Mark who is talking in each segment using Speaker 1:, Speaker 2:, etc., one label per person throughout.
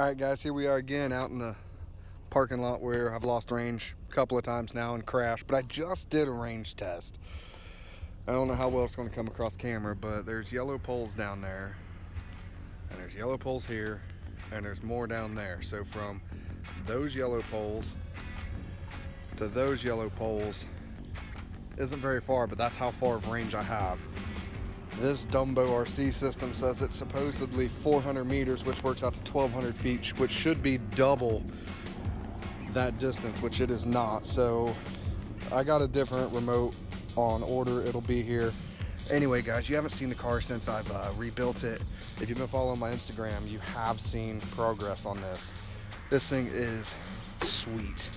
Speaker 1: Alright guys, here we are again out in the parking lot where I've lost range a couple of times now and crashed, but I just did a range test. I don't know how well it's going to come across camera, but there's yellow poles down there, and there's yellow poles here, and there's more down there. So from those yellow poles to those yellow poles isn't very far, but that's how far of range I have. This Dumbo RC system says it's supposedly 400 meters, which works out to 1,200 feet, which should be double that distance, which it is not. So I got a different remote on order. It'll be here. Anyway, guys, you haven't seen the car since I've rebuilt it. If you've been following my Instagram, you have seen progress on this. This thing is sweet.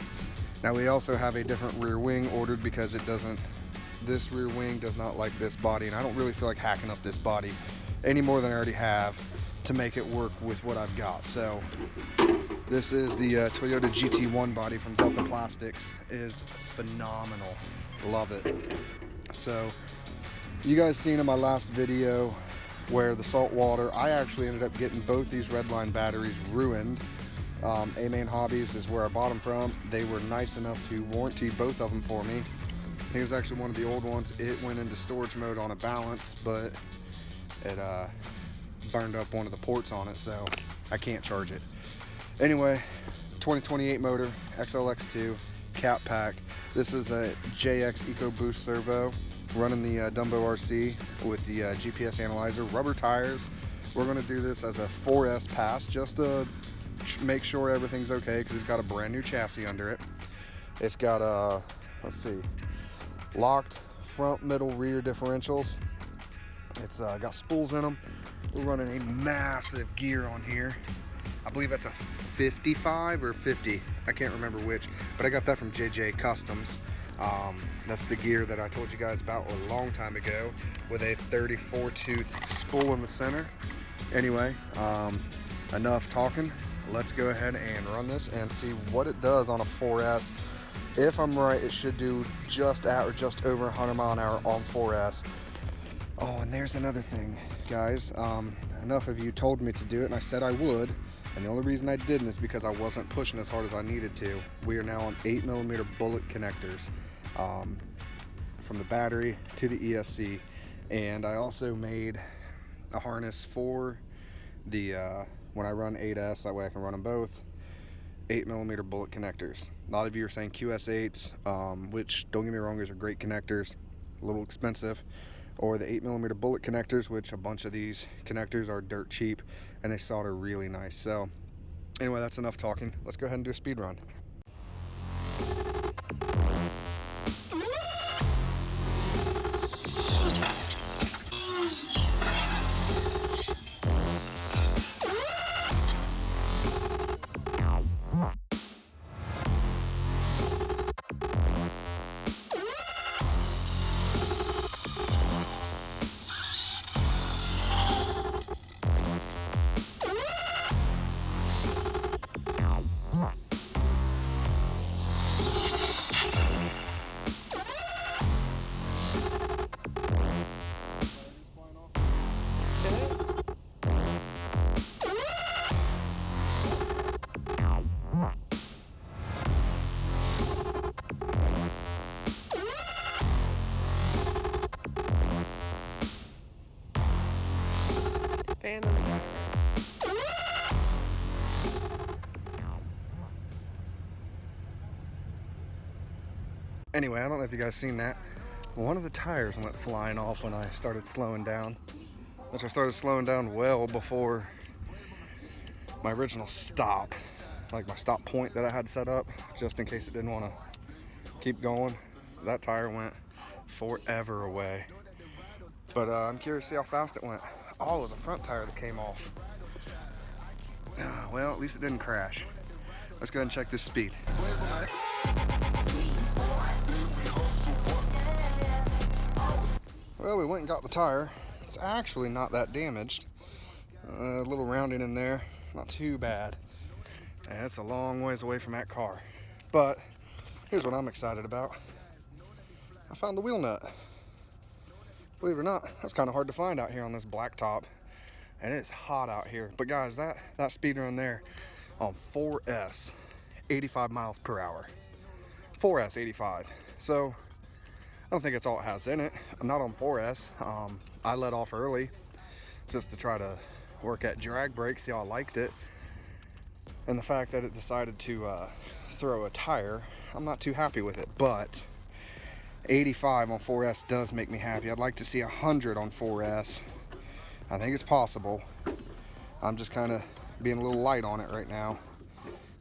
Speaker 1: Now we also have a different rear wing ordered because it doesn't, this rear wing does not like this body, and I don't really feel like hacking up this body any more than I already have to make it work with what I've got. So this is the Toyota GT1 body from Delta Plastics. It is phenomenal. Love it. So you guys seen in my last video where the salt water, I actually ended up getting both these Redline batteries ruined. A-Main Hobbies is where I bought them from. They were nice enough to warranty both of them for me. Here's actually one of the old ones. It went into storage mode on a balance, but it burned up one of the ports on it, so I can't charge it. Anyway, 2028 motor, XLX2, cat pack. This is a JX EcoBoost servo running the Dumbo RC with the GPS analyzer, rubber tires. We're going to do this as a 4S pass just to make sure everything's okay, because it's got a brand new chassis under it. It's got let's see, locked front, middle, rear differentials. It's got spools in them. We're running a massive gear on here. I believe that's a 55 or 50, I can't remember which, but I got that from JJ Customs. That's the gear that I told you guys about a long time ago, with a 34 tooth spool in the center. Anyway, enough talking. Let's go ahead and run this and see what it does on a 4S. If I'm right, it should do just at or just over 100 mile an hour on 4S. Oh, and there's another thing, guys. Enough of you told me to do it, and I said I would. And the only reason I didn't is because I wasn't pushing as hard as I needed to. We are now on 8mm bullet connectors, from the battery to the ESC. And I also made a harness for the when I run 8S, that way I can run them both. 8mm bullet connectors. A lot of you are saying QS8s, which, don't get me wrong, these are great connectors, a little expensive. Or the 8mm bullet connectors, which a bunch of these connectors are dirt cheap, and they solder really nice. So anyway, that's enough talking. Let's go ahead and do a speed run. Anyway, I don't know if you guys seen that. One of the tires went flying off when I started slowing down, which I started slowing down well before my original stop, like my stop point that I had set up, just in case it didn't want to keep going. That tire went forever away. But I'm curious to see how fast it went. Oh, it was a front tire that came off. Well, at least it didn't crash. Let's go ahead and check this speed. Well, we went and got the tire. It's actually not that damaged. A little rounding in there, not too bad. And it's a long ways away from that car. But here's what I'm excited about. I found the wheel nut. Believe it or not, that's kind of hard to find out here on this blacktop. And it's hot out here. But guys, that speed run there, on 4S, 85 miles per hour. 4S 85. So I don't think it's all it has in it. I'm not on 4S. I let off early just to try to work at drag brake, see how I liked it. And the fact that it decided to throw a tire, I'm not too happy with it. But 85 on 4S does make me happy. I'd like to see 100 on 4S. I think it's possible. I'm just kind of being a little light on it right now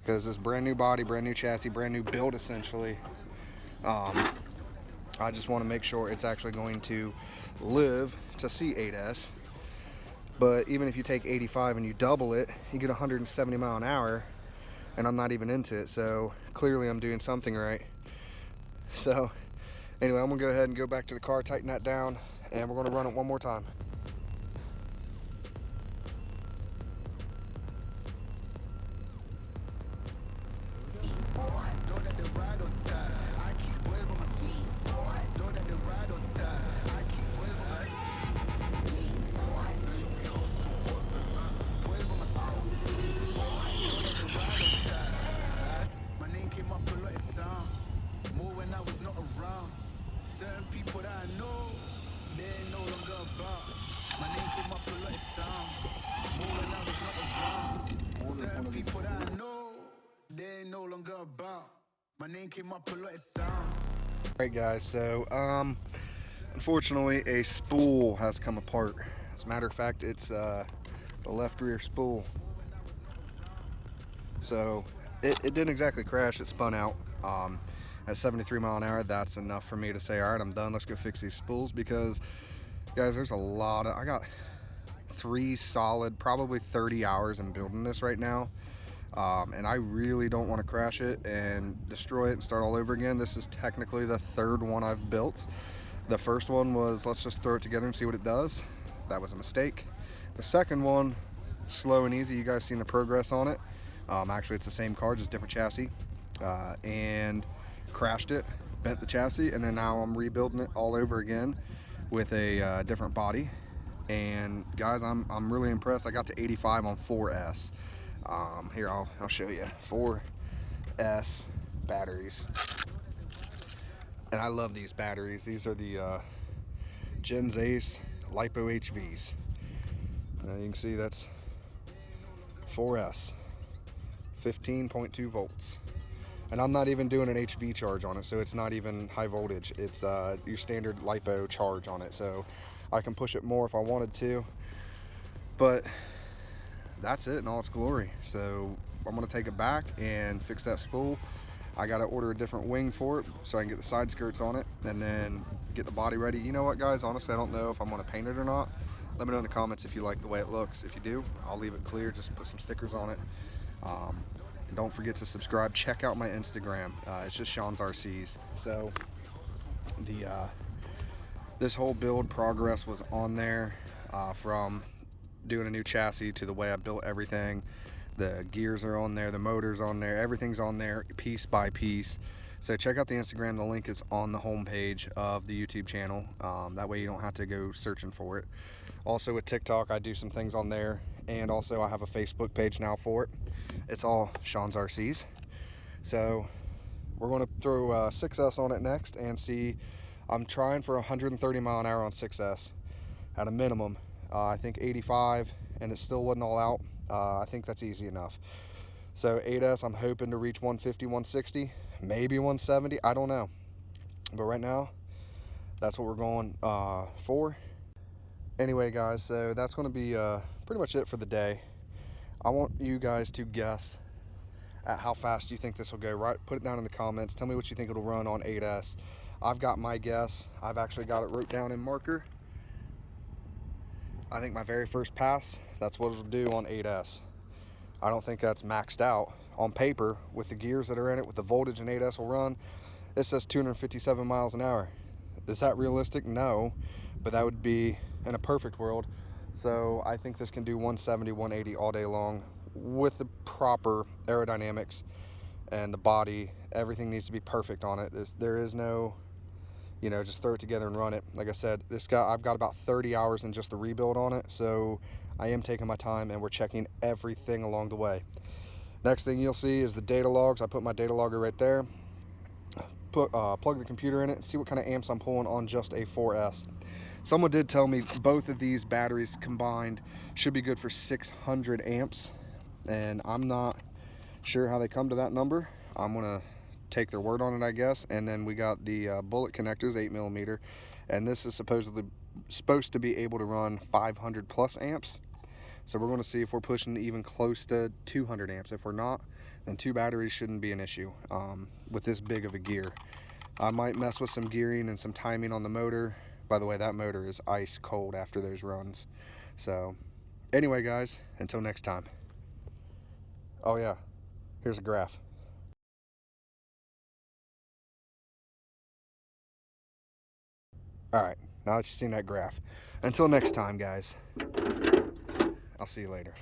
Speaker 1: because this brand new body, brand new chassis, brand new build essentially. I just want to make sure it's actually going to live to see 8S. But even if you take 85 and you double it, you get 170 mile an hour, and I'm not even into it. So clearly I'm doing something right. So anyway, I'm gonna go ahead and go back to the car, tighten that down, and we're gonna run it one more time.
Speaker 2: Certain people that I know, they ain't no longer about. My name came up a lot of sounds. More when I was not around. Certain people that I know, they ain't no longer about. My name came up a lot of sounds.
Speaker 1: Alright guys, so unfortunately a spool has come apart. As a matter of fact, it's the left rear spool. So it didn't exactly crash, it spun out. At 73 mile an hour, that's enough for me to say, all right, I'm done, let's go fix these spools, because guys, there's a lot of, I got 3 solid, probably 30 hours in building this right now. And I really don't want to crash it and destroy it and start all over again. This is technically the 3rd one I've built. The first one was, let's just throw it together and see what it does. That was a mistake. The second one, slow and easy. You guys seen the progress on it. Actually, it's the same car, just different chassis. And crashed it, bent the chassis, and then now I'm rebuilding it all over again with a different body. And guys, I'm really impressed. I got to 85 on 4S. Here, I'll show you 4S batteries, and I love these batteries. These are the Gens Ace Lipo HVs. You can see that's 4S, 15.2 volts. And I'm not even doing an HV charge on it, so it's not even high voltage. It's your standard LiPo charge on it, so I can push it more if I wanted to. But that's it in all its glory. So I'm gonna take it back and fix that spool. I gotta order a different wing for it so I can get the side skirts on it and then get the body ready. You know what, guys? Honestly, I don't know if I'm gonna paint it or not. Let me know in the comments if you like the way it looks. If you do, I'll leave it clear, just put some stickers on it. Don't forget to subscribe. Check out my Instagram. It's just Sean's RCs. So this whole build progress was on there, from doing a new chassis to the way I built everything. The gears are on there, the motor's on there, everything's on there piece by piece. So check out the Instagram. The link is on the homepage of the YouTube channel. That way you don't have to go searching for it. Also with TikTok, I do some things on there, and also I have a Facebook page now for it. It's all Sean's RCs. So we're going to throw 6S on it next and see. I'm trying for 130 mile an hour on 6S at a minimum. I think 85, and it still wasn't all out. I think that's easy enough. So 8S, I'm hoping to reach 150, 160, maybe 170. I don't know. But right now, that's what we're going for. Anyway, guys, so that's going to be pretty much it for the day. I want you guys to guess at how fast you think this will go. Right, put it down in the comments. Tell me what you think it'll run on 8S. I've got my guess. I've actually got it wrote down in marker. I think my very first pass, that's what it'll do on 8S. I don't think that's maxed out. On paper, with the gears that are in it, with the voltage an 8S will run, it says 257 miles an hour. Is that realistic? No, but that would be in a perfect world. So I think this can do 170, 180 all day long with the proper aerodynamics and the body. Everything needs to be perfect on it. There is no, you know, just throw it together and run it. Like I said, I've got about 30 hours in just the rebuild on it, so I am taking my time and we're checking everything along the way. Next thing you'll see is the data logs. I put my data logger right there. Plug the computer in it and see what kind of amps I'm pulling on just a 4S. Someone did tell me both of these batteries combined should be good for 600 amps, and I'm not sure how they come to that number. I'm gonna take their word on it, I guess. And then we got the bullet connectors, 8mm, and this is supposed to be able to run 500 plus amps. So we're going to see if we're pushing even close to 200 amps. If we're not, then 2 batteries shouldn't be an issue with this big of a gear. I might mess with some gearing and some timing on the motor. By the way, that motor is ice cold after those runs. So anyway, guys, until next time. Oh yeah, here's a graph. All right, now that you've seen that graph. Until next time, guys. I'll see you later.